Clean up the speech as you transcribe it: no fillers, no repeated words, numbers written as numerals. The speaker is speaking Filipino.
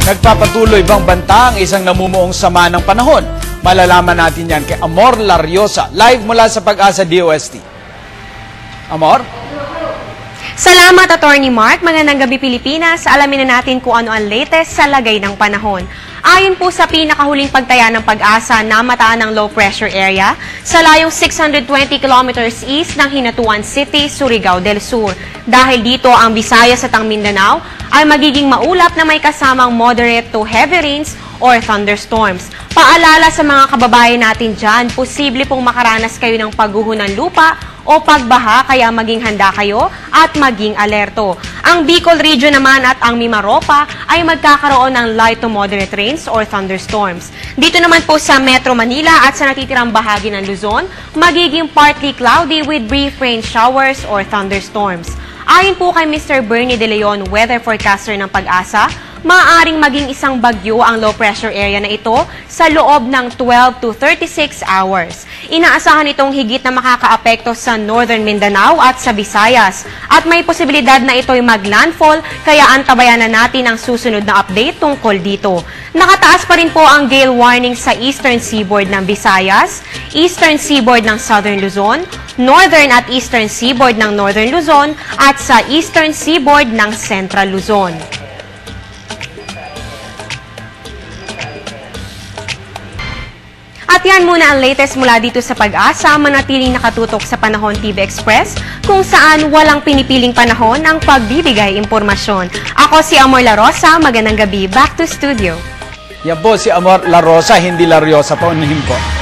Nagpapatuloy bang banta ang isang namumuong sama ng panahon? Malalaman natin yan kay Amor Lariosa, live mula sa Pag-asa DOST. Amor? Salamat, Attorney Mark. Magandang gabi, Pilipinas. Alamin na natin kung ano ang latest sa lagay ng panahon. Ayon po sa pinakahuling pagtaya ng Pag-asa na mataan ng low pressure area sa layong 620 kilometers east ng Hinatuan City, Surigao del Sur. Dahil dito ang Visayas at ang Mindanao ay magiging maulap na may kasamang moderate to heavy rains or thunderstorms. Paalala sa mga kababayan natin dyan, posible pong makaranas kayo ng pagguho ng lupa o pagbaha, kaya maging handa kayo at maging alerto. Ang Bicol region naman at ang Mimaropa ay magkakaroon ng light to moderate rains or thunderstorms. Dito naman po sa Metro Manila at sa natitirang bahagi ng Luzon, magiging partly cloudy with brief rain showers or thunderstorms. Ayon po kay Mr. Bernie De Leon, weather forecaster ng Pag-asa, maaaring maging isang bagyo ang low pressure area na ito sa loob ng 12 to 36 hours. Inaasahan itong higit na makakaapekto sa Northern Mindanao at sa Visayas. At may posibilidad na ito'y maglandfall, kaya antabayan na natin ang susunod na update tungkol dito. Nakataas pa rin po ang gale warning sa Eastern Seaboard ng Visayas, Eastern Seaboard ng Southern Luzon, Northern at Eastern Seaboard ng Northern Luzon, at sa Eastern Seaboard ng Central Luzon. At yan muna ang latest mula dito sa Pag-asa. Manatiling nakatutok sa Panahon TV Express, kung saan walang pinipiling panahon ang pagbibigay impormasyon. Ako si Amor Lariosa, magandang gabi. Back to studio. Yan po si Amor Lariosa, hindi Lariosa, paunahin po.